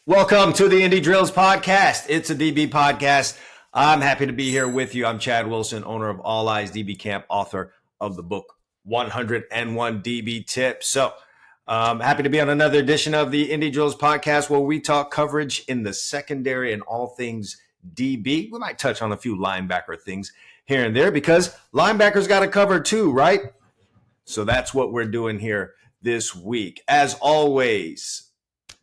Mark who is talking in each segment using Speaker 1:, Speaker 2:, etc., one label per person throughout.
Speaker 1: Welcome to the Indy Drills podcast. It's a DB podcast. I'm happy to be here with you. I'm Chad Wilson, owner of All Eyes DB Camp, author of the book 101 DB Tips. So happy to be on another edition of the Indy Drills podcast where we talk coverage in the secondary and all things DB. We might touch on a few linebacker things here and there because linebackers got to cover too, right? So that's what we're doing here this week. As always,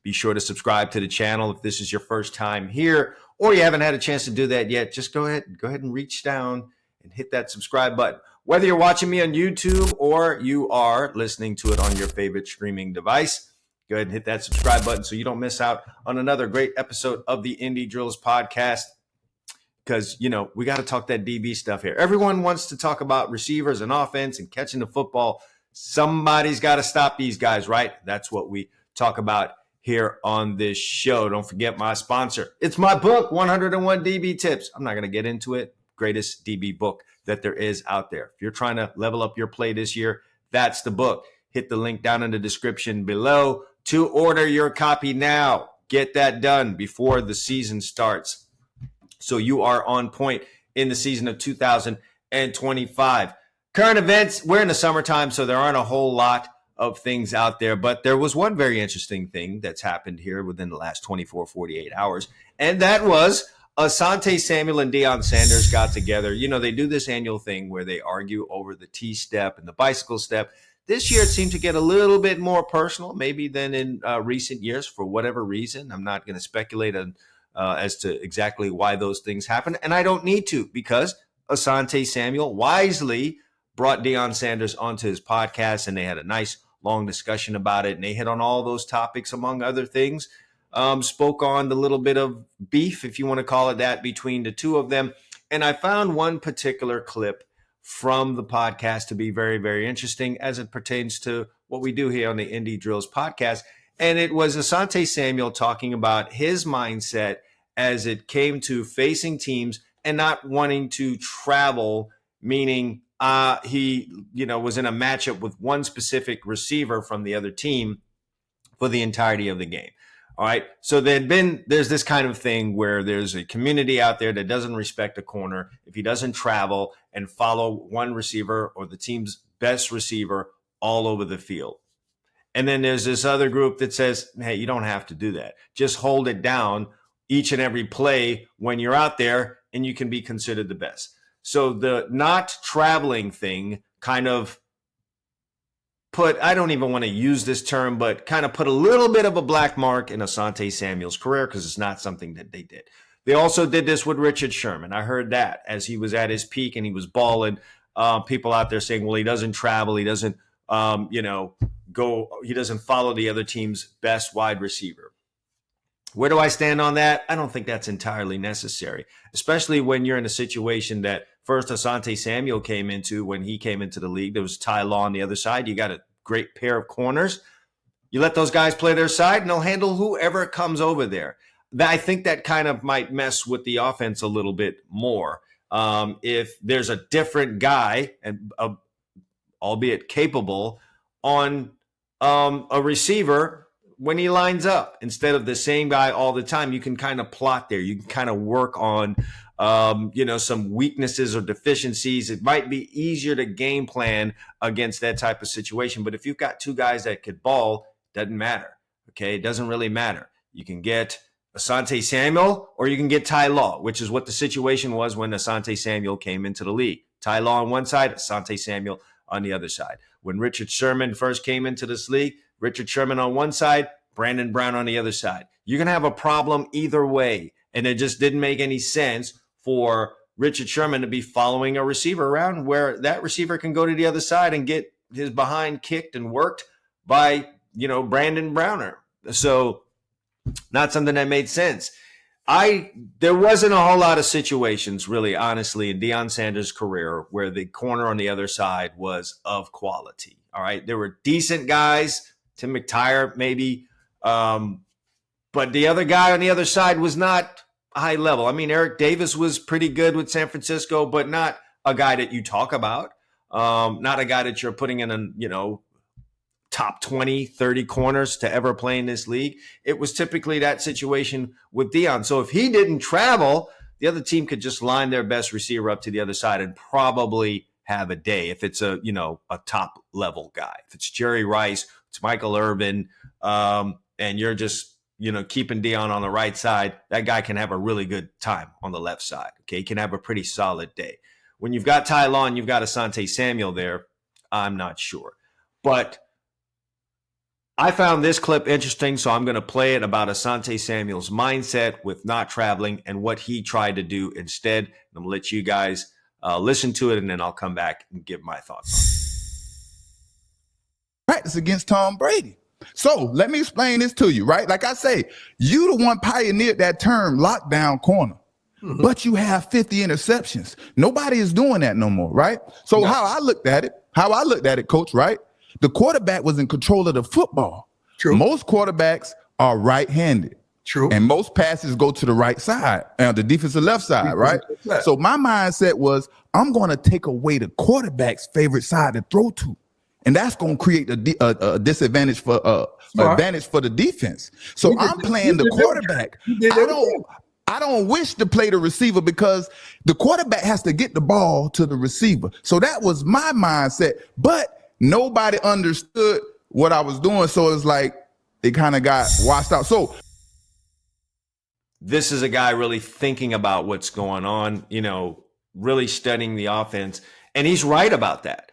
Speaker 1: be sure to subscribe to the channel if this is your first time here or you haven't had a chance to do that yet. Just go ahead and reach down and hit that subscribe button. Whether you're watching me on YouTube or you are listening to it on your favorite streaming device, go ahead and hit that subscribe button so you don't miss out on another great episode of the Indy Drills podcast because, we got to talk that DB stuff here. Everyone wants to talk about receivers and offense and catching the football. Somebody's got to stop these guys, right? That's what we talk about here on this show. Don't forget my sponsor. It's my book, 101 DB Tips. I'm not going to get into it. Greatest DB book that there is out there. If you're trying to level up your play this year, that's the book. Hit the link down in the description below to order your copy now. Get that done before the season starts so you are on point in the season of 2025. Current events, we're in the summertime, so there aren't a whole lot of things out there, but there was one very interesting thing that's happened here within the last 24, 48 hours, and that was Asante Samuel and Deion Sanders got together. They do this annual thing where they argue over the T-step and the bicycle step. This year, it seemed to get a little bit more personal, maybe than in recent years for whatever reason. I'm not going to speculate on as to exactly why those things happened, and I don't need to because Asante Samuel wisely brought Deion Sanders onto his podcast, and they had a nice long discussion about it, and they hit on all those topics, among other things. Spoke on the little bit of beef, if you want to call it that, between the two of them. And I found one particular clip from the podcast to be very, very interesting as it pertains to what we do here on the Indy Drills podcast. And it was Asante Samuel talking about his mindset as it came to facing teams and not wanting to travel, meaning he, was in a matchup with one specific receiver from the other team for the entirety of the game. All right. So there's this kind of thing where there's a community out there that doesn't respect a corner if he doesn't travel and follow one receiver or the team's best receiver all over the field. And then there's this other group that says, hey, you don't have to do that. Just hold it down each and every play when you're out there and you can be considered the best. So the not traveling thing kind of I don't even want to use this term, but kind of put a little bit of a black mark in Asante Samuel's career because it's not something that they did. They also did this with Richard Sherman. I heard that as he was at his peak and he was balling. People out there saying, well, he doesn't travel. He doesn't, he doesn't follow the other team's best wide receiver. Where do I stand on that? I don't think that's entirely necessary, especially when you're in a situation that first Asante Samuel came into when he came into the league. There was Ty Law on the other side. You got a great pair of corners. You let those guys play their side, and they'll handle whoever comes over there. I think that kind of might mess with the offense a little bit more. If there's a different guy, and albeit capable, on a receiver when he lines up instead of the same guy all the time, you can kind of plot there. You can kind of work on, some weaknesses or deficiencies. It might be easier to game plan against that type of situation. But if you've got two guys that could ball, doesn't matter. Okay. It doesn't really matter. You can get Asante Samuel or you can get Ty Law, which is what the situation was when Asante Samuel came into the league. Ty Law on one side, Asante Samuel on the other side. When Richard Sherman first came into this league, Richard Sherman on one side, Brandon Brown on the other side. You're going to have a problem either way. And it just didn't make any sense for Richard Sherman to be following a receiver around where that receiver can go to the other side and get his behind kicked and worked by, Brandon Browner. So not something that made sense. There wasn't a whole lot of situations, really, honestly, in Deion Sanders' career where the corner on the other side was of quality. All right. There were decent guys, Tim McTire, maybe. But the other guy on the other side was not high level. I mean, Eric Davis was pretty good with San Francisco, but not a guy that you talk about. Not a guy that you're putting in top 20, 30 corners to ever play in this league. It was typically that situation with Deion. So if he didn't travel, the other team could just line their best receiver up to the other side and probably have a day if it's a top level guy. If it's Jerry Rice, it's Michael Irvin, and you're just keeping Deion on the right side, that guy can have a really good time on the left side. Okay, he can have a pretty solid day. When you've got Ty Law and you've got Asante Samuel there, I'm not sure. But I found this clip interesting, so I'm going to play it about Asante Samuel's mindset with not traveling and what he tried to do instead. I'm going to let you guys listen to it, and then I'll come back and give my thoughts.
Speaker 2: Practice against Tom Brady. So let me explain this to you, right? Like I say, you the one pioneered that term lockdown corner. Mm-hmm. But you have 50 interceptions. Nobody is doing that no more, right? So how I looked at it, Coach, right? The quarterback was in control of the football. True. Most quarterbacks are right-handed. True. And most passes go to the right side, the defensive left side, right? So my mindset was, I'm going to take away the quarterback's favorite side to throw to. And that's going to create a disadvantage for advantage for the defense. So I'm playing the quarterback. I don't wish to play the receiver because the quarterback has to get the ball to the receiver. So that was my mindset. But nobody understood what I was doing. So it's like it kind of got washed out. So
Speaker 1: this is a guy really thinking about what's going on, really studying the offense. And he's right about that.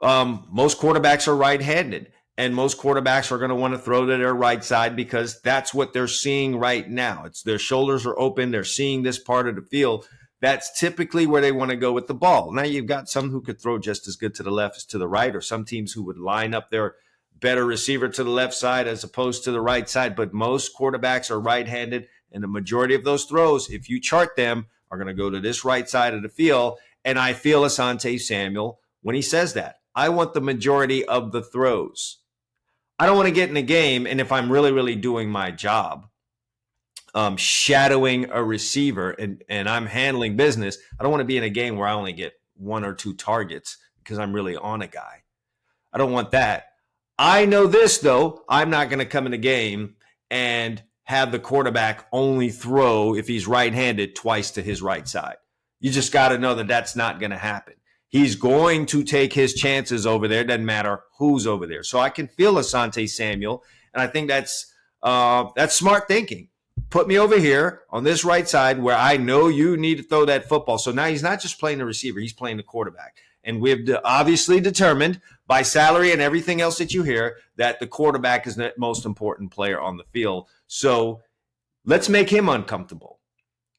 Speaker 1: Most quarterbacks are right-handed, and most quarterbacks are going to want to throw to their right side because that's what they're seeing right now. It's their shoulders are open. They're seeing this part of the field. That's typically where they want to go with the ball. Now you've got some who could throw just as good to the left as to the right, or some teams who would line up their better receiver to the left side as opposed to the right side. But most quarterbacks are right-handed, and the majority of those throws, if you chart them, are going to go to this right side of the field. And I feel Asante Samuel when he says that. I want the majority of the throws. I don't want to get in a game, and if I'm really, really doing my job, shadowing a receiver and I'm handling business, I don't want to be in a game where I only get 1 or 2 targets because I'm really on a guy. I don't want that. I know this, though. I'm not going to come in a game and have the quarterback only throw, if he's right-handed, twice to his right side. You just got to know that that's not going to happen. He's going to take his chances over there. Doesn't matter who's over there. So I can feel Asante Samuel, and I think that's smart thinking. Put me over here on this right side where I know you need to throw that football. So now he's not just playing the receiver, he's playing the quarterback. And we've obviously determined by salary and everything else that you hear that the quarterback is the most important player on the field. So let's make him uncomfortable.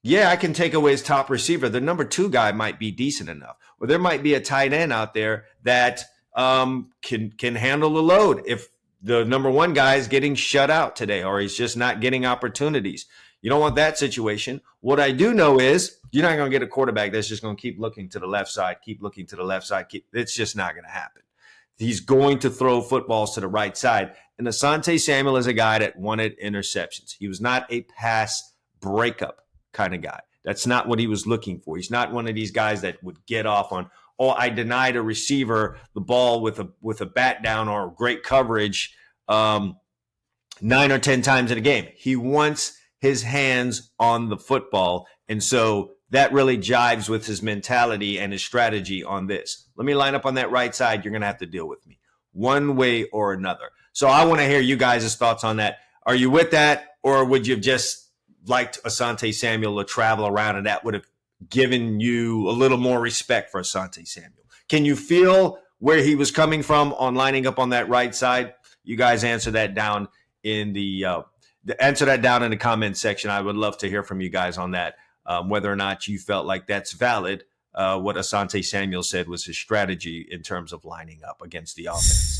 Speaker 1: Yeah, I can take away his top receiver. The number 2 guy might be decent enough. Or there might be a tight end out there that can handle the load if the number 1 guy is getting shut out today or he's just not getting opportunities. You don't want that situation. What I do know is you're not going to get a quarterback that's just going to keep looking to the left side, keep looking to the left side. It's just not going to happen. He's going to throw footballs to the right side. And Asante Samuel is a guy that wanted interceptions. He was not a pass breakup kind of guy. That's not what he was looking for. He's not one of these guys that would get off on, I denied a receiver the ball with a bat down or great coverage 9 or 10 times in a game. He wants his hands on the football. And so that really jives with his mentality and his strategy on this. Let me line up on that right side. You're going to have to deal with me one way or another. So I want to hear you guys' thoughts on that. Are you with that, or would you have just liked Asante Samuel to travel around and that would have given you a little more respect for Asante Samuel? Can you feel where he was coming from on lining up on that right side? You guys answer that down in the comment section. I would love to hear from you guys on that, whether or not you felt like that's valid. What Asante Samuel said was his strategy in terms of lining up against the offense.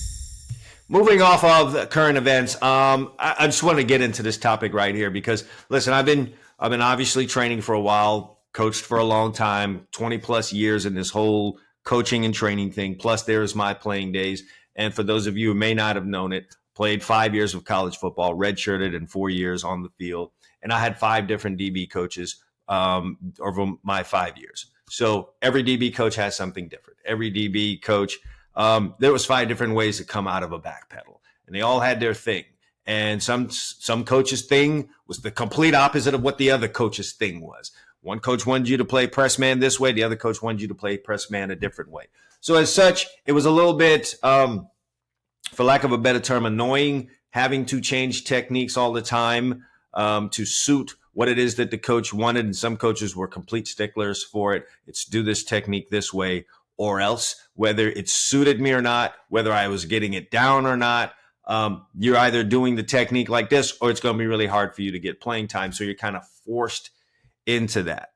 Speaker 1: Moving off of the current events, I just want to get into this topic right here because, listen, I've been obviously training for a while, coached for a long time, 20 plus years in this whole coaching and training thing. Plus, there's my playing days. And for those of you who may not have known it, played 5 years of college football, redshirted in 4 years on the field. And I had 5 different DB coaches over my 5 years. So every DB coach has something different. Every DB coach There was 5 different ways to come out of a back pedal, and they all had their thing. And some coach's thing was the complete opposite of what the other coach's thing was. One coach wanted you to play press man this way. The other coach wanted you to play press man a different way. So as such, it was a little bit, for lack of a better term, annoying having to change techniques all the time to suit what it is that the coach wanted. And some coaches were complete sticklers for it. It's do this technique this way or else, whether it suited me or not, whether I was getting it down or not. You're either doing the technique like this or it's going to be really hard for you to get playing time. So you're kind of forced into that.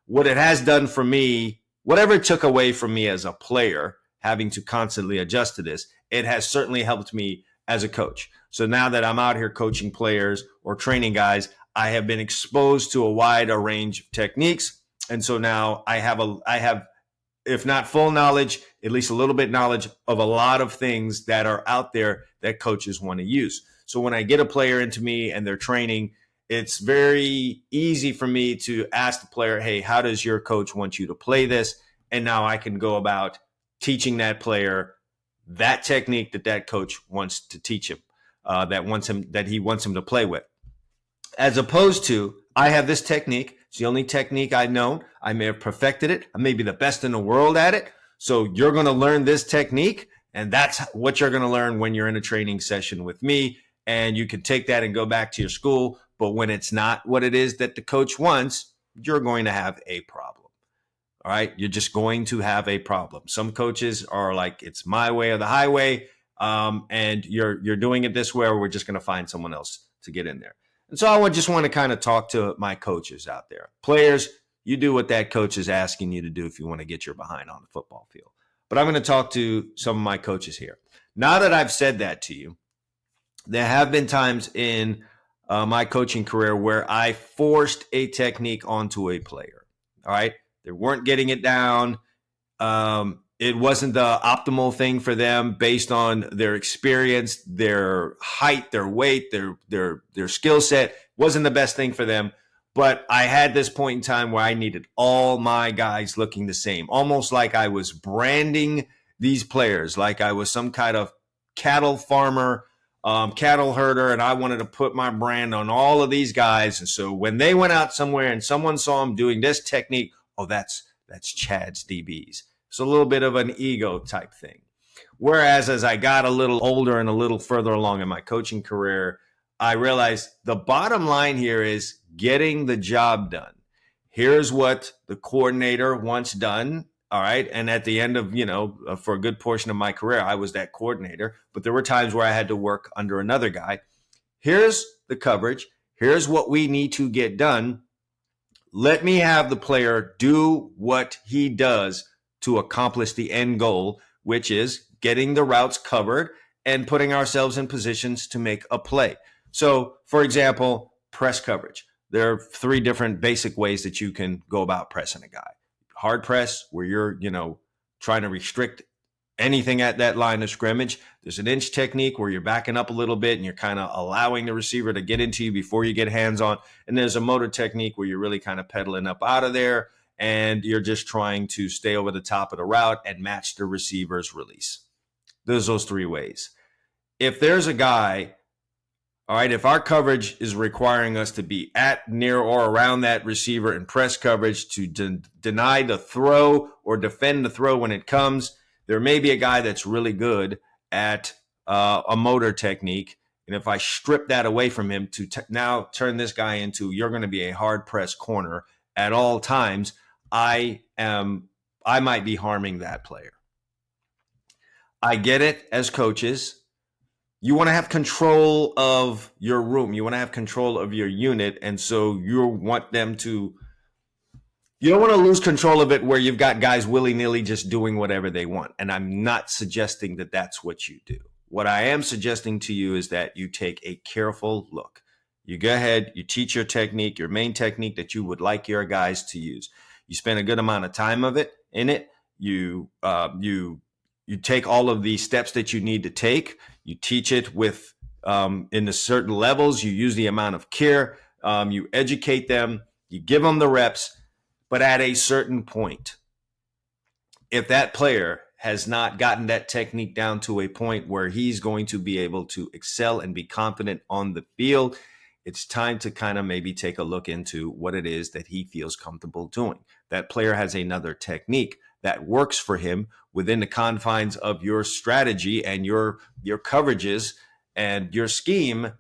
Speaker 1: What it has done for me, whatever it took away from me as a player, having to constantly adjust to this, it has certainly helped me as a coach. So now that I'm out here coaching players or training guys, I have been exposed to a wider range of techniques. And so now I have, if not full knowledge, at least a little bit knowledge of a lot of things that are out there that coaches want to use. So when I get a player into me and they're training, it's very easy for me to ask the player, hey, how does your coach want you to play this? And now I can go about teaching that player that technique that coach wants to teach him, that he wants him to play with. As opposed to, I have this technique. It's the only technique I know. I may have perfected it. I may be the best in the world at it. So you're going to learn this technique, and that's what you're going to learn when you're in a training session with me. And you can take that and go back to your school. But when it's not what it is that the coach wants, you're going to have a problem. All right. You're just going to have a problem. Some coaches are like, it's my way or the highway. And you're doing it this way, or we're just going to find someone else to get in there. And so I just want to kind of talk to my coaches out there. Players, you do what that coach is asking you to do if you want to get your behind on the football field. But I'm going to talk to some of my coaches here. Now that I've said that to you, there have been times in my coaching career where I forced a technique onto a player. All right. They weren't getting it down. It wasn't the optimal thing for them based on their experience, their height, their weight, their skill set. Wasn't the best thing for them. But I had this point in time where I needed all my guys looking the same, almost like I was branding these players, like I was some kind of cattle farmer, cattle herder, and I wanted to put my brand on all of these guys. And so when they went out somewhere and someone saw them doing this technique, oh, that's Chad's DBs. It's a little bit of an ego type thing. Whereas as I got a little older and a little further along in my coaching career, I realized the bottom line here is getting the job done. Here's what the coordinator wants done. All right. And at the end of, for a good portion of my career, I was that coordinator. But there were times where I had to work under another guy. Here's the coverage. Here's what we need to get done. Let me have the player do what he does to accomplish the end goal, which is getting the routes covered and putting ourselves in positions to make a play. So, for example, press coverage. There are 3 different basic ways that you can go about pressing a guy. Hard press, where you're, trying to restrict anything at that line of scrimmage. There's an inch technique where you're backing up a little bit and you're kind of allowing the receiver to get into you before you get hands on. And there's a motor technique where you're really kind of pedaling up out of there and you're just trying to stay over the top of the route and match the receiver's release. There's those 3 ways. If there's a guy, all right, if our coverage is requiring us to be at, near, or around that receiver in press coverage to deny the throw or defend the throw when it comes, there may be a guy that's really good at a motor technique. And if I strip that away from him to now turn this guy into, you're going to be a hard press corner at all times, I might be harming that player. I get it as coaches. You want to have control of your room. You want to have control of your unit. And so you don't want to lose control of it where you've got guys willy-nilly just doing whatever they want. And I'm not suggesting that that's what you do. What I am suggesting to you is that you take a careful look. You go ahead, you teach your technique, your main technique that you would like your guys to use. You spend a good amount of time in it. You take all of the steps that you need to take. You teach it with in the certain levels. You use the amount of care. You educate them. You give them the reps. But at a certain point, if that player has not gotten that technique down to a point where he's going to be able to excel and be confident on the field, it's time to kind of maybe take a look into what it is that he feels comfortable doing. That player has another technique that works for him within the confines of your strategy and your coverages and your scheme.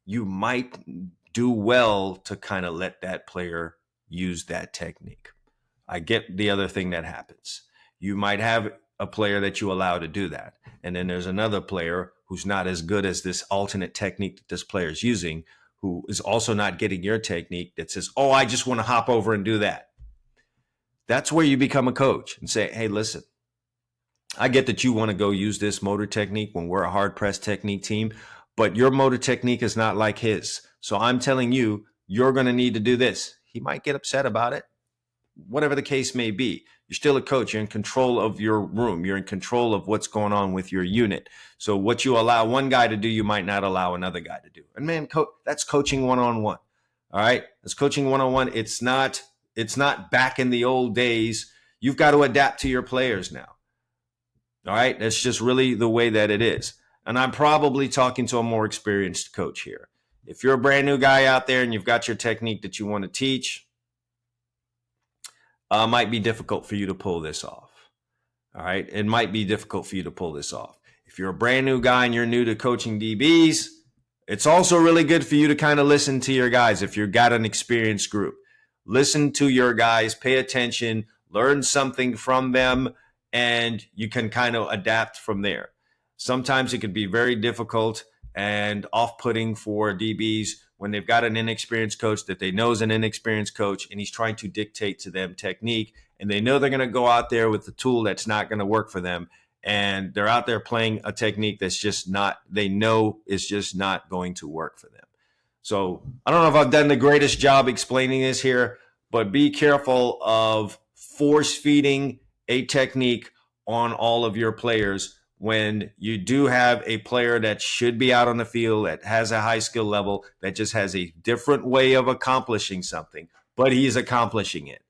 Speaker 1: You might do well to kind of let that player use that technique. I get the other thing that happens. You might have a player that you allow to do that. And then there's another player who's not as good as this alternate technique that this player is using, who is also not getting your technique, that says, oh, I just want to hop over and do that. That's where you become a coach and say, hey, listen, I get that you want to go use this motor technique when we're a hard press technique team, but your motor technique is not like his. So I'm telling you, you're going to need to do this. He might get upset about it. Whatever the case may be, you're still a coach. You're in control of your room. You're in control of what's going on with your unit. So what you allow one guy to do, you might not allow another guy to do. And man, that's coaching one-on-one. All right. That's coaching one-on-one. It's not back in the old days. You've got to adapt to your players now. All right. That's just really the way that it is. And I'm probably talking to a more experienced coach here. If you're a brand new guy out there and you've got your technique that you want to teach, might be difficult for you to pull this off. All right. It might be difficult for you to pull this off. If you're a brand new guy and you're new to coaching DBs, it's also really good for you to kind of listen to your guys. If you've got an experienced group, listen to your guys, pay attention, learn something from them, and you can kind of adapt from there. Sometimes it could be very difficult and off-putting for DBs when they've got an inexperienced coach that they know is an inexperienced coach, and he's trying to dictate to them technique, and they know they're going to go out there with the tool that's not going to work for them, and they're out there playing a technique that's just not, they know is just not going to work for them. So I don't know if I've done the greatest job explaining this here, but be careful of force-feeding a technique on all of your players when you do have a player that should be out on the field, that has a high skill level, that just has a different way of accomplishing something, but he's accomplishing it.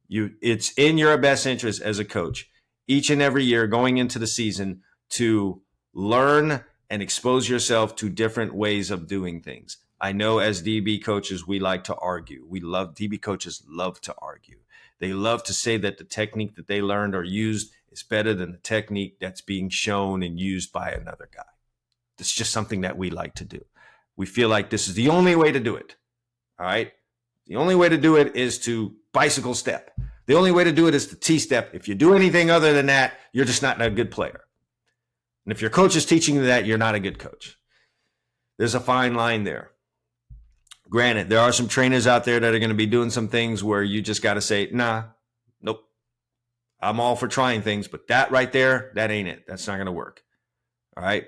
Speaker 1: It's in your best interest as a coach each and every year going into the season to learn and expose yourself to different ways of doing things. I know as DB coaches, we like to argue. DB coaches love to argue. They love to say that the technique that they learned or used is better than the technique that's being shown and used by another guy. It's just something that we like to do. We feel like this is the only way to do it. All right. The only way to do it is to bicycle step. The only way to do it is to T-step. If you do anything other than that, you're just not a good player. And if your coach is teaching you that, you're not a good coach. There's a fine line there. Granted, there are some trainers out there that are going to be doing some things where you just got to say, nah, nope. I'm all for trying things, but that right there, that ain't it. That's not going to work. All right.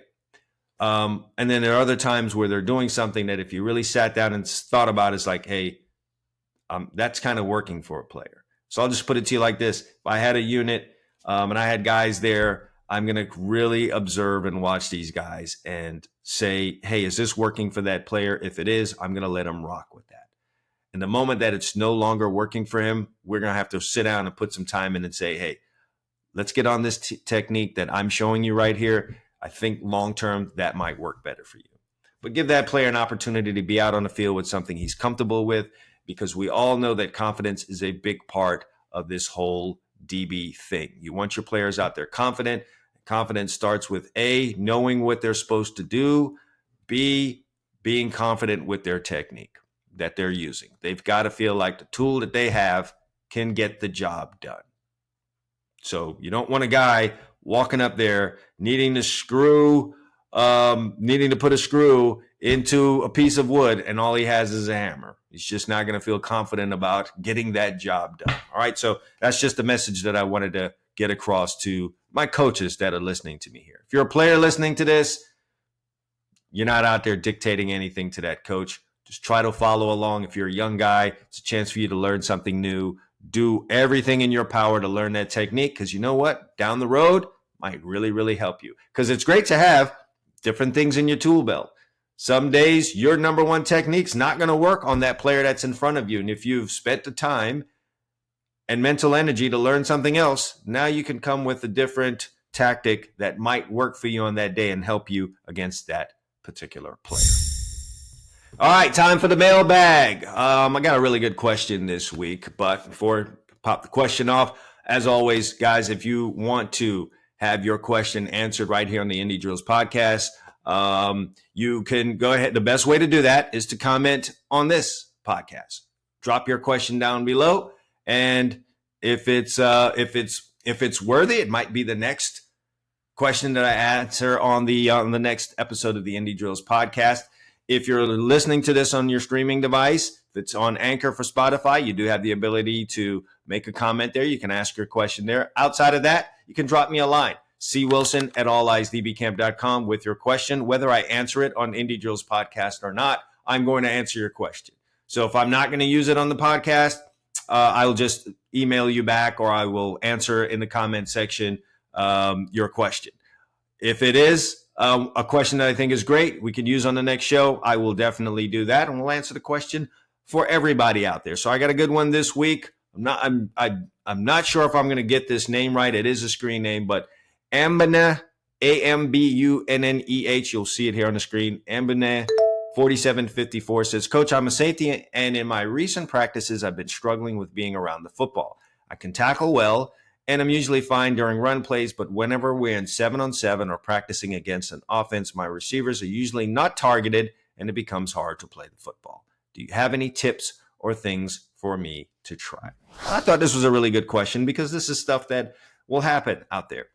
Speaker 1: And then there are other times where they're doing something that if you really sat down and thought about, it's like, hey, that's kind of working for a player. So I'll just put it to you like this. If I had a unit and I had guys there, I'm going to really observe and watch these guys and say, hey, is this working for that player? If it is, I'm going to let him rock with that. And the moment that it's no longer working for him, we're going to have to sit down and put some time in and say, hey, let's get on this technique that I'm showing you right here. I think long-term that might work better for you. But give that player an opportunity to be out on the field with something he's comfortable with, because we all know that confidence is a big part of this whole DB thing. You want your players out there confident. Confidence starts with A, knowing what they're supposed to do, B, being confident with their technique that they're using. They've got to feel like the tool that they have can get the job done. So you don't want a guy walking up there needing to put a screw into a piece of wood and all he has is a hammer. He's just not going to feel confident about getting that job done. All right. So that's just a message that I wanted to get across to my coaches that are listening to me here. If you're a player listening to this, you're not out there dictating anything to that coach. Just try to follow along. If you're a young guy, it's a chance for you to learn something new. Do everything in your power to learn that technique, because you know what? Down the road might really, really help you. Because it's great to have different things in your tool belt. Some days your number one technique's not going to work on that player that's in front of you. And if you've spent the time and mental energy to learn something else, now you can come with a different tactic that might work for you on that day and help you against that particular player. All right, time for the mailbag. I got a really good question this week, but before I pop the question off, as always, guys, if you want to have your question answered right here on the Indy Drills podcast, you can go ahead. The best way to do that is to comment on this podcast. Drop your question down below, and if it's worthy, it might be the next question that I answer on the next episode of the Indy Drills podcast. If you're listening to this on your streaming device, if it's on Anchor for Spotify, you do have the ability to make a comment there. You can ask your question there. Outside of that, you can drop me a line, cwilson@alleyeasdbcamp.com with your question. Whether I answer it on Indy Drills podcast or not, I'm going to answer your question. So if I'm not going to use it on the podcast, I'll just email you back, or I will answer in the comment section your question. If it is a question that I think is great, we could use on the next show, I will definitely do that, and we'll answer the question for everybody out there. So I got a good one this week. I'm not sure if I'm going to get this name right. It is a screen name, but Ambuneh, Ambunneh. You'll see it here on the screen. Ambuneh 4754 says, Coach, I'm a safety, and in my recent practices, I've been struggling with being around the football. I can tackle well, and I'm usually fine during run plays, but whenever we're in 7-on-7 or practicing against an offense, my receivers are usually not targeted, and it becomes hard to play the football. Do you have any tips or things for me to try? I thought this was a really good question, because this is stuff that will happen out there.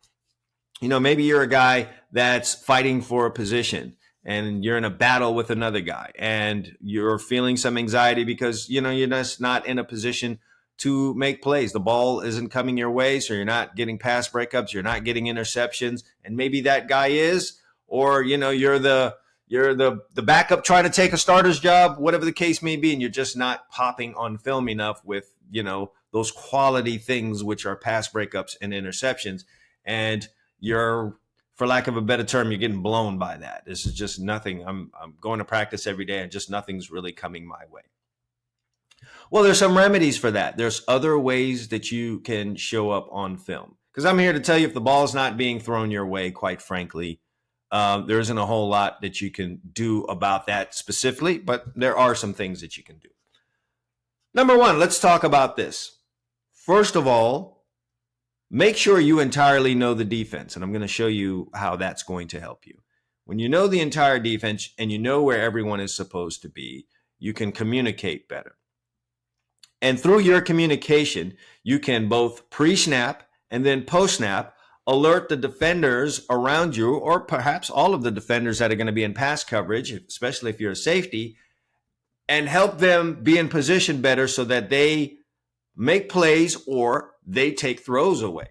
Speaker 1: You know, maybe you're a guy that's fighting for a position, and you're in a battle with another guy, and you're feeling some anxiety because, you know, you're just not in a position to make plays. The ball isn't coming your way, so you're not getting pass breakups, you're not getting interceptions, and maybe that guy is, or, you know, you're the backup trying to take a starter's job, whatever the case may be, and you're just not popping on film enough with, you know, those quality things, which are pass breakups and interceptions, and you're, for lack of a better term, you're getting blown by that. This is just nothing. I'm going to practice every day, and just nothing's really coming my way. Well, there's some remedies for that. There's other ways that you can show up on film. Because I'm here to tell you, if the ball's not being thrown your way, quite frankly, there isn't a whole lot that you can do about that specifically, but there are some things that you can do. Number one, let's talk about this. First of all, make sure you entirely know the defense, and I'm going to show you how that's going to help you. When you know the entire defense and you know where everyone is supposed to be, you can communicate better. And through your communication, you can both pre-snap and then post-snap alert the defenders around you, or perhaps all of the defenders that are going to be in pass coverage, especially if you're a safety, and help them be in position better so that they make plays or they take throws away.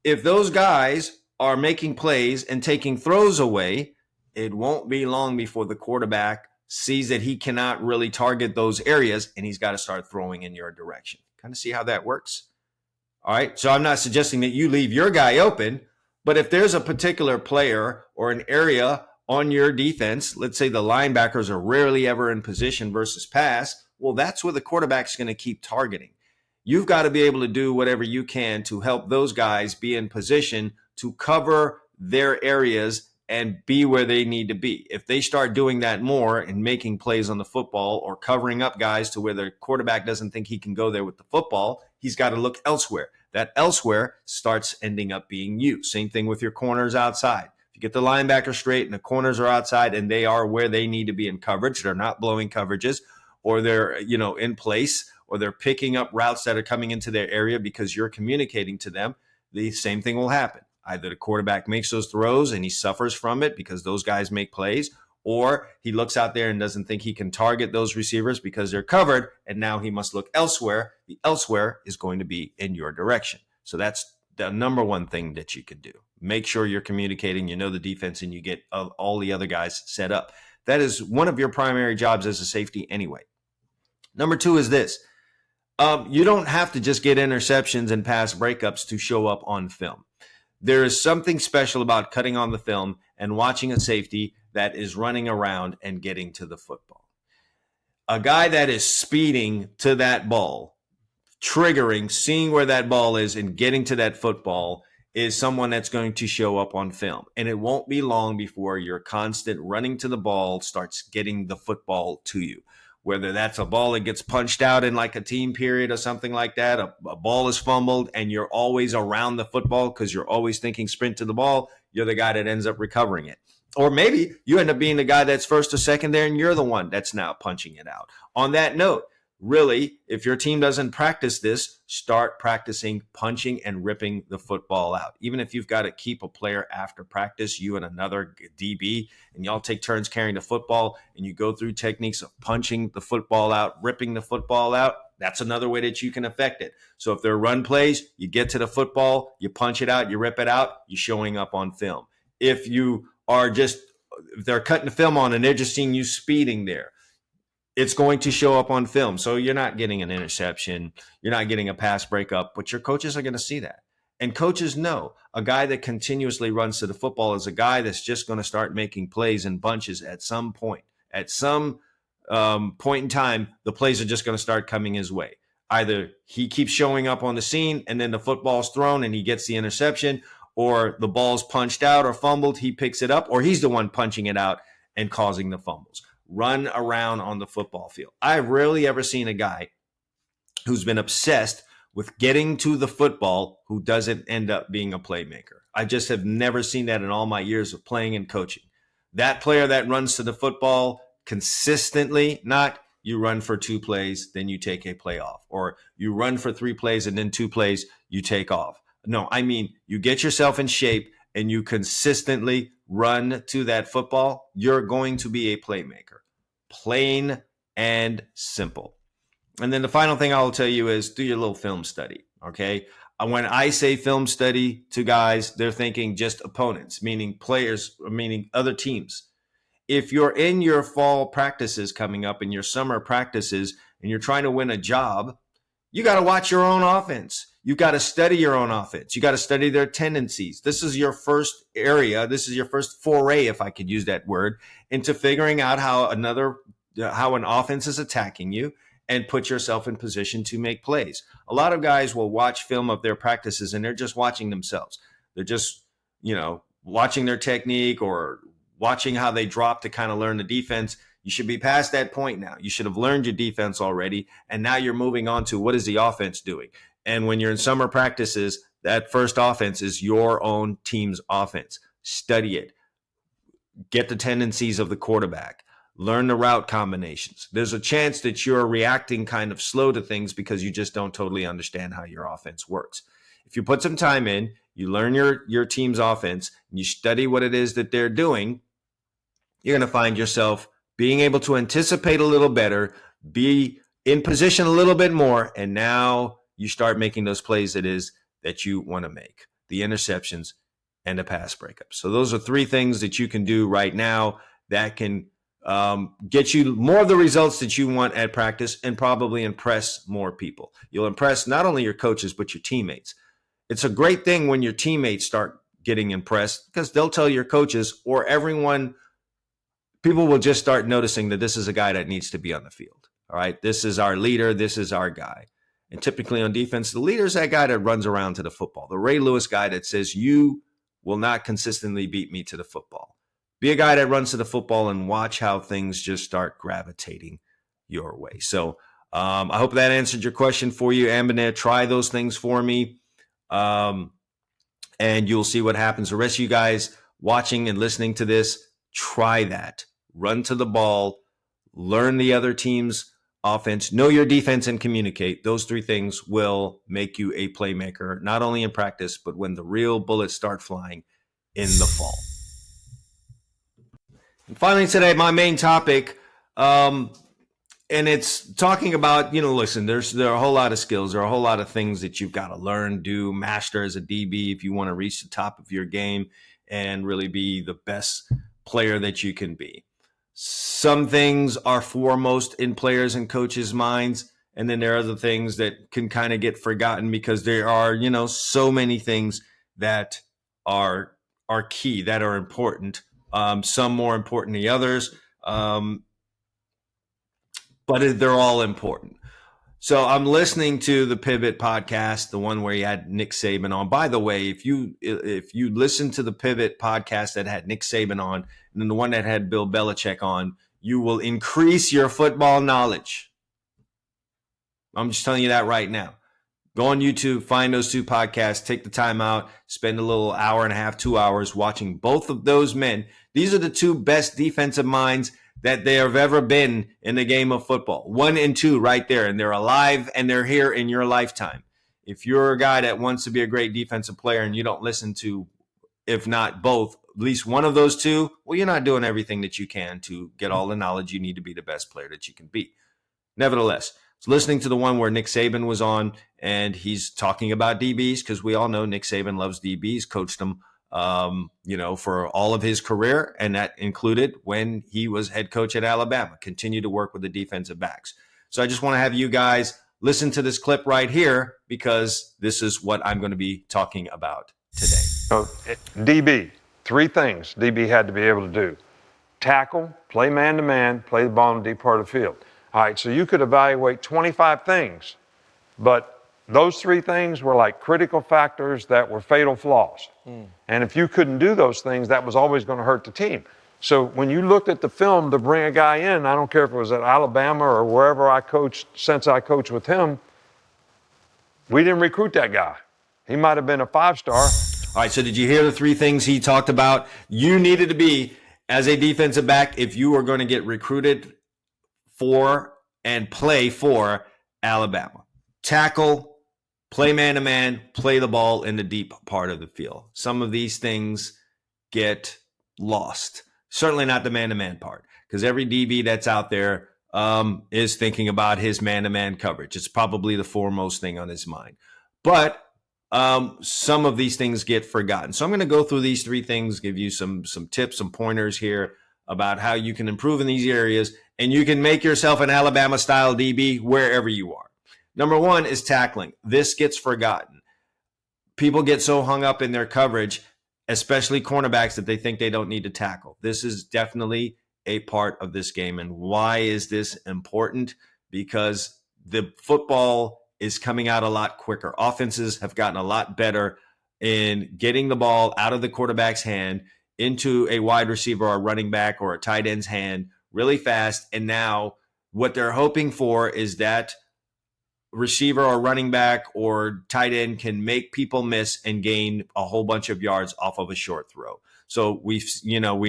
Speaker 1: If those guys are making plays and taking throws away, it won't be long before the quarterback sees that he cannot really target those areas, and he's got to start throwing in your direction. Kind of see how that works? All right, so I'm not suggesting that you leave your guy open, but if there's a particular player or an area on your defense, let's say the linebackers are rarely ever in position versus pass, well, that's where the quarterback's going to keep targeting. You've got to be able to do whatever you can to help those guys be in position to cover their areas and be where they need to be. If they start doing that more and making plays on the football or covering up guys to where the quarterback doesn't think he can go there with the football, he's got to look elsewhere. That elsewhere starts ending up being you. Same thing with your corners outside. If you get the linebacker straight and the corners are outside and they are where they need to be in coverage, they're not blowing coverages, or they're, you know, in place, or they're picking up routes that are coming into their area because you're communicating to them, the same thing will happen. Either the quarterback makes those throws and he suffers from it because those guys make plays, or he looks out there and doesn't think he can target those receivers because they're covered, and now he must look elsewhere. The elsewhere is going to be in your direction. So that's the number one thing that you can do. Make sure you're communicating, you know the defense, and you get all the other guys set up. That is one of your primary jobs as a safety anyway. Number two is this. You don't have to just get interceptions and pass breakups to show up on film. There is something special about cutting on the film and watching a safety that is running around and getting to the football. A guy that is speeding to that ball, triggering, seeing where that ball is and getting to that football is someone that's going to show up on film. And it won't be long before your constant running to the ball starts getting the football to you. Whether that's a ball that gets punched out in like a team period or something like that, a ball is fumbled and you're always around the football because you're always thinking sprint to the ball, you're the guy that ends up recovering it. Or maybe you end up being the guy that's first or second there and you're the one that's now punching it out. On that note, really, if your team doesn't practice this, start practicing punching and ripping the football out. Even if you've got to keep a player after practice, you and another DB, and y'all take turns carrying the football, and you go through techniques of punching the football out, ripping the football out, that's another way that you can affect it. So if there are run plays, you get to the football, you punch it out, you rip it out, you're showing up on film. If they're cutting the film on and they're just seeing you speeding there, it's going to show up on film. So you're not getting an interception. You're not getting a pass breakup, but your coaches are going to see that. And coaches know a guy that continuously runs to the football is a guy that's just going to start making plays in bunches at some point. At some point in time, the plays are just going to start coming his way. Either he keeps showing up on the scene and then the football's thrown and he gets the interception, or the ball's punched out or fumbled, he picks it up, or he's the one punching it out and causing the fumbles. Run around on the football field. I've rarely ever seen a guy who's been obsessed with getting to the football who doesn't end up being a playmaker. I just have never seen that in all my years of playing and coaching. That player that runs to the football consistently, not you run for 2 plays, then you take a play off, or you run for 3 plays and then 2 plays, you take off. No, I mean, you get yourself in shape and you consistently run to that football, you're going to be a playmaker. Plain and simple. And then the final thing I will tell you is do your little film study, okay? When I say film study to guys, they're thinking just opponents, meaning players, meaning other teams. If you're in your fall practices coming up and your summer practices and you're trying to win a job, you got to watch your own offense. You got to study your own offense. You got to study their tendencies. This is your first area. This is your first foray, if I could use that word, into figuring out how an offense is attacking you and put yourself in position to make plays. A lot of guys will watch film of their practices and they're just watching themselves. They're just, watching their technique or watching how they drop to kind of learn the defense. You should be past that point now. You should have learned your defense already. And now you're moving on to what is the offense doing? And when you're in summer practices, that first offense is your own team's offense. Study it. Get the tendencies of the quarterback. Learn the route combinations. There's a chance that you're reacting kind of slow to things because you just don't totally understand how your offense works. If you put some time in, you learn your team's offense, and you study what it is that they're doing, you're going to find yourself being able to anticipate a little better, be in position a little bit more, and now you start making those plays that you want to make, the interceptions and the pass breakups. So those are 3 things that you can do right now that can get you more of the results that you want at practice and probably impress more people. You'll impress not only your coaches, but your teammates. It's a great thing when your teammates start getting impressed because they'll tell your coaches or people will just start noticing that this is a guy that needs to be on the field. All right. This is our leader. This is our guy. And typically on defense, the leader is that guy that runs around to the football. The Ray Lewis guy that says, you will not consistently beat me to the football. Be a guy that runs to the football and watch how things just start gravitating your way. So I hope that answered your question for you, Ambinair. Try those things for me. And you'll see what happens. The rest of you guys watching and listening to this, try that. Run to the ball, learn the other team's offense, know your defense, and communicate. Those 3 things will make you a playmaker, not only in practice, but when the real bullets start flying in the fall. And finally today, my main topic, and it's talking about, listen, there are a whole lot of skills. There are a whole lot of things that you've got to learn, do, master as a DB if you want to reach the top of your game and really be the best player that you can be. Some things are foremost in players and coaches' minds, and then there are other things that can kind of get forgotten because there are, so many things that are key, that are important. Some more important than others, but they're all important. So I'm listening to the Pivot podcast, the one where you had Nick Saban on. By the way, if you listen to the Pivot podcast that had Nick Saban on, and then the one that had Bill Belichick on, you will increase your football knowledge. I'm just telling you that right now. Go on YouTube, find those two podcasts, take the time out, spend a little hour and a half, 2 hours watching both of those men. These are the two best defensive minds that there have ever been in the game of football. 1 and 2 right there, and they're alive and they're here in your lifetime. If you're a guy that wants to be a great defensive player and you don't listen to, if not both, at least one of those two, well, you're not doing everything that you can to get all the knowledge you need to be the best player that you can be. Nevertheless, so listening to the one where Nick Saban was on, and he's talking about DBs, because we all know Nick Saban loves DBs, coached them, for all of his career, and that included when he was head coach at Alabama, continued to work with the defensive backs. So I just want to have you guys listen to this clip right here, because this is what I'm going to be talking about today.
Speaker 3: So, DB, 3 things DB had to be able to do. Tackle, play man-to-man, play the ball in the deep part of the field. All right, so you could evaluate 25 things, but those 3 things were like critical factors that were fatal flaws. And if you couldn't do those things, that was always going to hurt the team. So when you looked at the film to bring a guy in, I don't care if it was at Alabama or wherever I coached, since I coached with him, we didn't recruit that guy. He might have been a 5-star.
Speaker 1: All right, so did you hear the 3 things he talked about? You needed to be, as a defensive back, if you were going to get recruited for and play for Alabama. Tackle, play man-to-man, play the ball in the deep part of the field. Some of these things get lost. Certainly not the man-to-man part, because every DB that's out there is thinking about his man-to-man coverage. It's probably the foremost thing on his mind. But some of these things get forgotten. So I'm going to go through these 3 things, give you some tips, some pointers here about how you can improve in these areas, and you can make yourself an Alabama-style DB wherever you are. Number 1 is tackling. This gets forgotten. People get so hung up in their coverage, especially cornerbacks, that they think they don't need to tackle. This is definitely a part of this game. And why is this important? Because the football is coming out a lot quicker. Offenses have gotten a lot better in getting the ball out of the quarterback's hand into a wide receiver or a running back or a tight end's hand really fast. And now what they're hoping for is that receiver or running back or tight end can make people miss and gain a whole bunch of yards off of a short throw. So we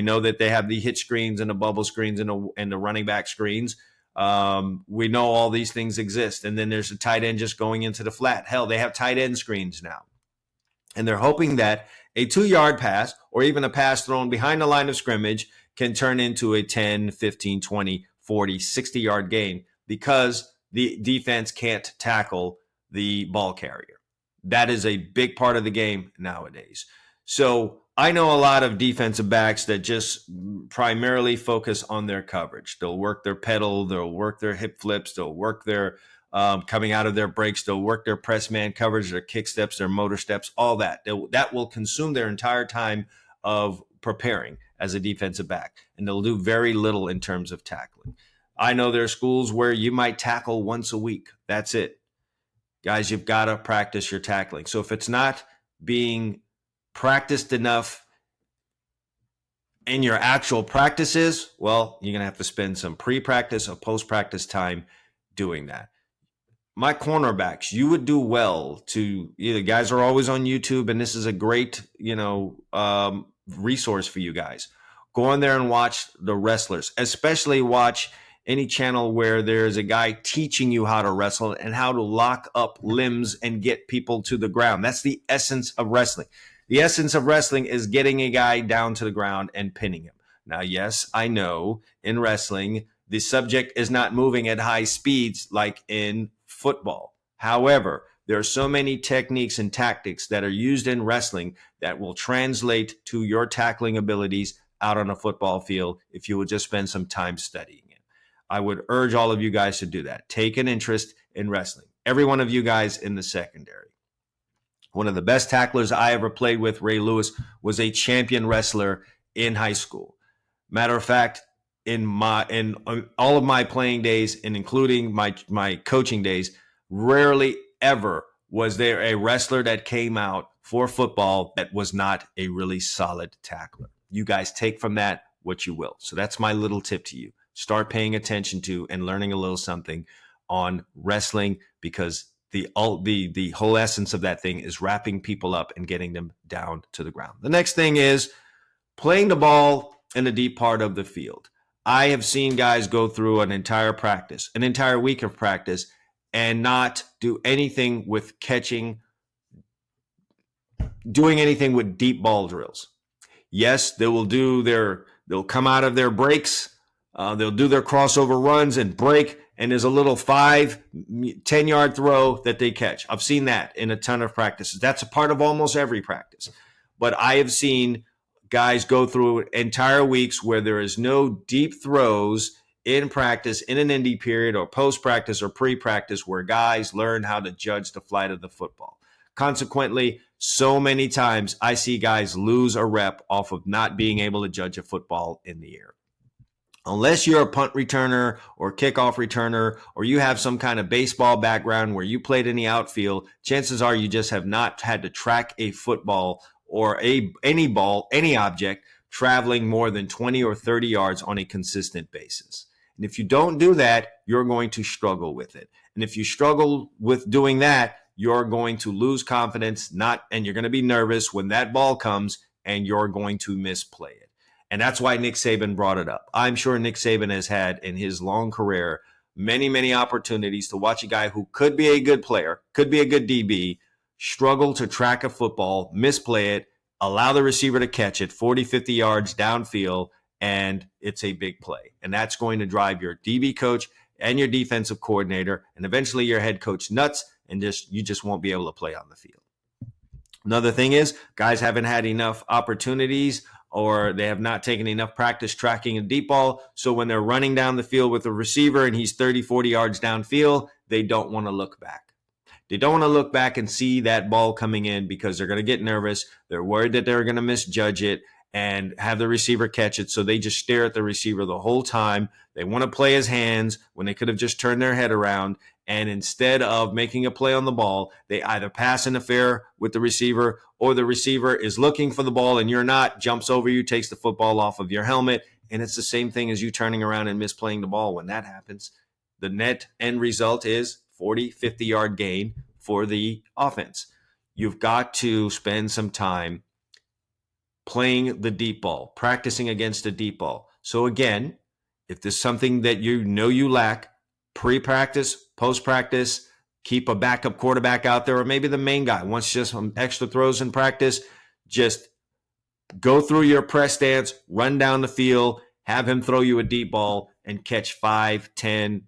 Speaker 1: know that they have the hit screens and the bubble screens and the running back screens. We know all these things exist. And then there's a tight end just going into the flat. Hell, they have tight end screens now. And they're hoping that a 2-yard pass or even a pass thrown behind the line of scrimmage can turn into a 10, 15, 20, 40, 60-yard gain because the defense can't tackle the ball carrier. That is a big part of the game nowadays. So I know a lot of defensive backs that just primarily focus on their coverage. They'll work their pedal, they'll work their hip flips, they'll work their coming out of their breaks, they'll work their press man coverage, their kick steps, their motor steps, all that. That will consume their entire time of preparing as a defensive back, and they'll do very little in terms of tackling. I know there are schools where you might tackle once a week. That's it. Guys, you've got to practice your tackling. So if it's not being practiced enough in your actual practices, well, you're going to have to spend some pre-practice or post-practice time doing that. My cornerbacks, you would do well to either guys are always on YouTube, and this is a great, resource for you guys. Go on there and watch the wrestlers, especially watch any channel where there's a guy teaching you how to wrestle and how to lock up limbs and get people to the ground. That's the essence of wrestling. The essence of wrestling is getting a guy down to the ground and pinning him. Now, yes, I know in wrestling, the subject is not moving at high speeds like in football. However, there are so many techniques and tactics that are used in wrestling that will translate to your tackling abilities out on a football field if you would just spend some time studying it. I would urge all of you guys to do that. Take an interest in wrestling. Every one of you guys in the secondary. One of the best tacklers I ever played with, Ray Lewis, was a champion wrestler in high school. Matter of fact, in all of my playing days and including my coaching days, Rarely ever was there a wrestler that came out for football that was not a really solid tackler. You guys take from that what you will. So that's my little tip to you. Start paying attention to and learning a little something on wrestling, because the whole essence of that thing is wrapping people up and getting them down to the ground. The next thing is playing the ball in the deep part of the field. I have seen guys go through an entire practice, an entire week of practice, and not do anything with doing anything with deep ball drills. Yes, they'll come out of their breaks, they'll do their crossover runs and break, and there's a little 10-yard throw that they catch. I've seen that in a ton of practices. That's a part of almost every practice. But I have seen guys go through entire weeks where there is no deep throws in practice, in an Indy period or post-practice or pre-practice, where guys learn how to judge the flight of the football. Consequently, so many times I see guys lose a rep off of not being able to judge a football in the air. Unless you're a punt returner or kickoff returner, or you have some kind of baseball background where you played in the outfield, chances are you just have not had to track a football or any ball, any object, traveling more than 20 or 30 yards on a consistent basis. And if you don't do that, you're going to struggle with it. And if you struggle with doing that, you're going to lose confidence, and you're going to be nervous when that ball comes, and you're going to misplay it. And that's why Nick Saban brought it up. I'm sure Nick Saban has had in his long career many, many opportunities to watch a guy who could be a good player, could be a good DB, struggle to track a football, misplay it, allow the receiver to catch it 40, 50 yards downfield, and it's a big play. And that's going to drive your DB coach and your defensive coordinator and eventually your head coach nuts, and you just won't be able to play on the field. Another thing is guys haven't had enough opportunities, or they have not taken enough practice tracking a deep ball. So when they're running down the field with a receiver and he's 30, 40 yards downfield, they don't want to look back. They don't want to look back and see that ball coming in, because they're going to get nervous. They're worried that they're going to misjudge it and have the receiver catch it. So they just stare at the receiver the whole time. They want to play his hands when they could have just turned their head around. And instead of making a play on the ball, they either pass interfere with the receiver, or the receiver is looking for the ball and you're not, jumps over you, takes the football off of your helmet. And it's the same thing as you turning around and misplaying the ball. When that happens, the net end result is 40, 50-yard gain for the offense. You've got to spend some time playing the deep ball, practicing against a deep ball. So again, if there's something that you know you lack, pre-practice, post-practice, keep a backup quarterback out there, or maybe the main guy wants just some extra throws in practice. Just go through your press stance, run down the field, have him throw you a deep ball, and catch 5, 10,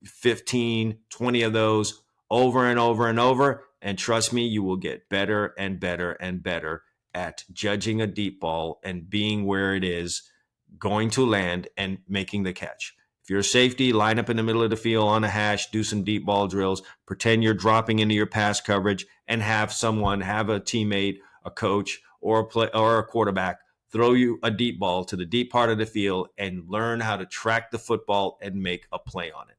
Speaker 1: 15, 20 of those over and over and over. And trust me, you will get better and better and better at judging a deep ball and being where it is going to land and making the catch. If you're a safety, line up in the middle of the field on a hash, do some deep ball drills, pretend you're dropping into your pass coverage, and have a teammate, a coach, or a quarterback throw you a deep ball to the deep part of the field, and learn how to track the football and make a play on it.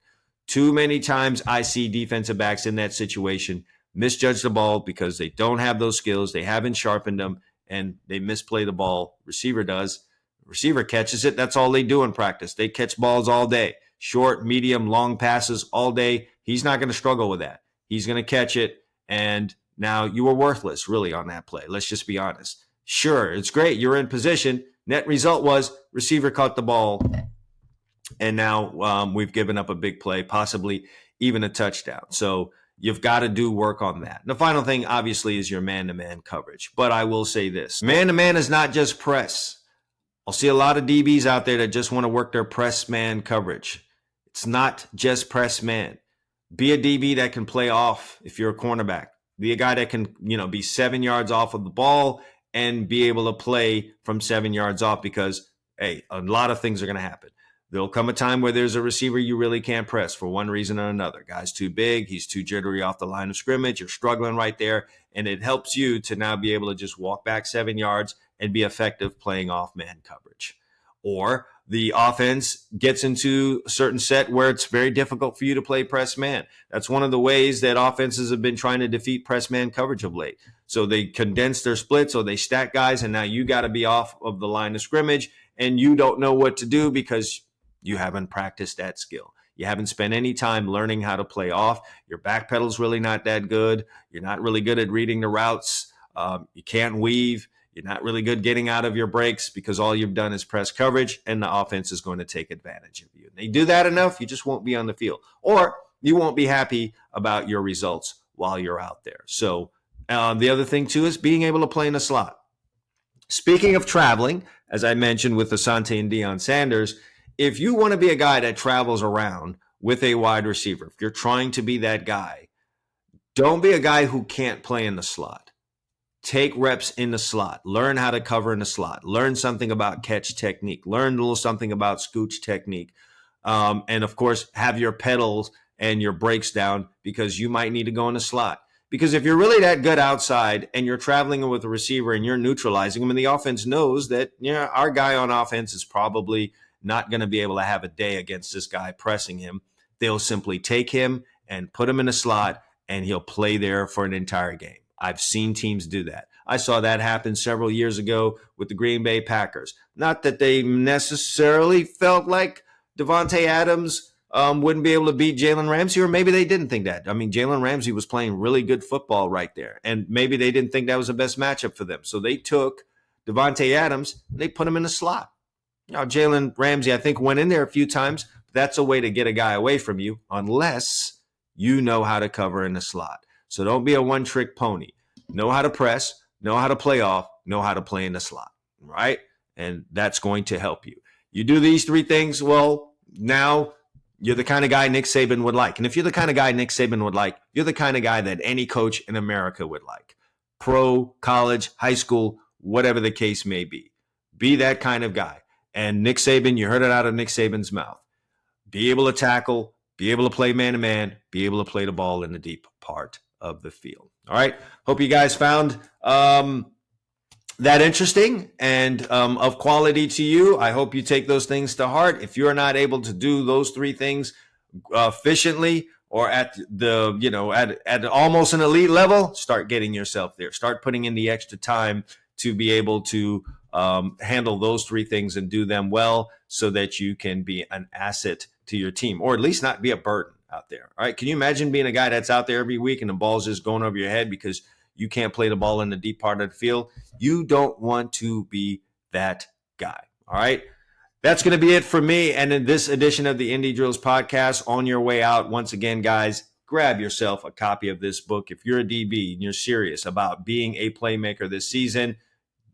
Speaker 1: Too many times I see defensive backs in that situation misjudge the ball because they don't have those skills, they haven't sharpened them, and they misplay the ball. Receiver does. Receiver catches it. That's all they do in practice. They catch balls all day. Short, medium, long passes all day. He's not going to struggle with that. He's going to catch it, and now you were worthless, really, on that play. Let's just be honest. Sure, it's great. You're in position. Net result was receiver caught the ball, and now we've given up a big play, possibly even a touchdown. So you've got to do work on that. And the final thing, obviously, is your man-to-man coverage. But I will say this. Man-to-man is not just press. I'll see a lot of DBs out there that just want to work their press man coverage. It's not just press man. Be a DB that can play off if you're a cornerback. Be a guy that can, be 7 yards off of the ball and be able to play from 7 yards off, because, hey, a lot of things are going to happen. There'll come a time where there's a receiver you really can't press for one reason or another. Guy's too big. He's too jittery off the line of scrimmage. You're struggling right there. And it helps you to now be able to just walk back 7 yards and be effective playing off man coverage. Or the offense gets into a certain set where it's very difficult for you to play press man. That's one of the ways that offenses have been trying to defeat press man coverage of late. So they condense their splits, or they stack guys, and now you got to be off of the line of scrimmage, and you don't know what to do because you haven't practiced that skill. You haven't spent any time learning how to play off. Your back pedal's really not that good. You're not really good at reading the routes. You can't weave. You're not really good getting out of your breaks because all you've done is press coverage, and the offense is going to take advantage of you. They do that enough, you just won't be on the field, or you won't be happy about your results while you're out there. So the other thing, too, is being able to play in the slot. Speaking of traveling, as I mentioned with Asante and Deion Sanders, if you want to be a guy that travels around with a wide receiver, if you're trying to be that guy, don't be a guy who can't play in the slot. Take reps in the slot. Learn how to cover in the slot. Learn something about catch technique. Learn a little something about scooch technique. And, of course, have your pedals and your brakes down because you might need to go in the slot. Because if you're really that good outside and you're traveling with a receiver and you're neutralizing him, and the offense knows that, our guy on offense is probably not going to be able to have a day against this guy pressing him, they'll simply take him and put him in a slot, and he'll play there for an entire game. I've seen teams do that. I saw that happen several years ago with the Green Bay Packers. Not that they necessarily felt like Devontae Adams wouldn't be able to beat Jalen Ramsey, or maybe they didn't think that. I mean, Jalen Ramsey was playing really good football right there, and maybe they didn't think that was the best matchup for them. So they took Devontae Adams, and they put him in the slot. Jalen Ramsey, I think, went in there a few times. That's a way to get a guy away from you unless you know how to cover in the slot. So don't be a one-trick pony. Know how to press, know how to play off, know how to play in the slot, right? And that's going to help you. You do these three things, well, now you're the kind of guy Nick Saban would like. And if you're the kind of guy Nick Saban would like, you're the kind of guy that any coach in America would like. Pro, college, high school, whatever the case may be. Be that kind of guy. And Nick Saban, you heard it out of Nick Saban's mouth. Be able to tackle, be able to play man-to-man, be able to play the ball in the deep part of the field. All right. Hope you guys found that interesting and of quality to you. I hope you take those things to heart. If you're not able to do those three things efficiently or at the, at almost an elite level, start getting yourself there. Start putting in the extra time to be able to handle those three things and do them well so that you can be an asset to your team, or at least not be a burden out there. All right. Can you imagine being a guy that's out there every week and the ball's just going over your head because you can't play the ball in the deep part of the field? You don't want to be that guy. All right. That's going to be it for me. And in this edition of the Indy Drills podcast, on your way out, once again, guys, grab yourself a copy of this book. If you're a DB and you're serious about being a playmaker this season,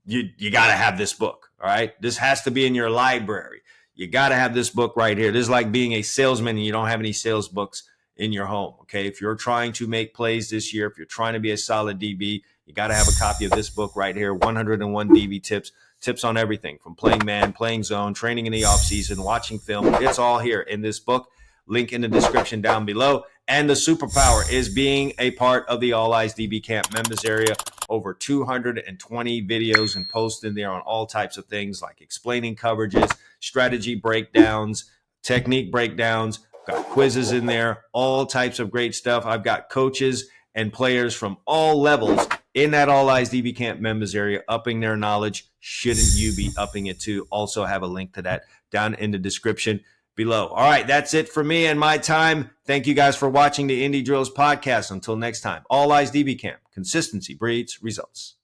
Speaker 1: you got to have this book. All right. This has to be in your library. You got to have this book right here. This is like being a salesman and you don't have any sales books in your home. Okay. If you're trying to make plays this year, if you're trying to be a solid DB, you got to have a copy of this book right here. 101 DB tips on everything from playing man, playing zone, training in the offseason, watching film. It's all here in this book. Link in the description down below. And the superpower is being a part of the All Eyes DB Camp members area. Over 220 videos and posts in there on all types of things like explaining coverages, strategy breakdowns, technique breakdowns. Got quizzes in there, all types of great stuff. I've got coaches and players from all levels in that All Eyes DB Camp members area upping their knowledge. Shouldn't you be upping it too? Also have a link to that down in the description below. All right, that's it for me and my time. Thank you guys for watching the Indy Drills podcast. Until next time, All Eyes DB Camp. Consistency breeds results.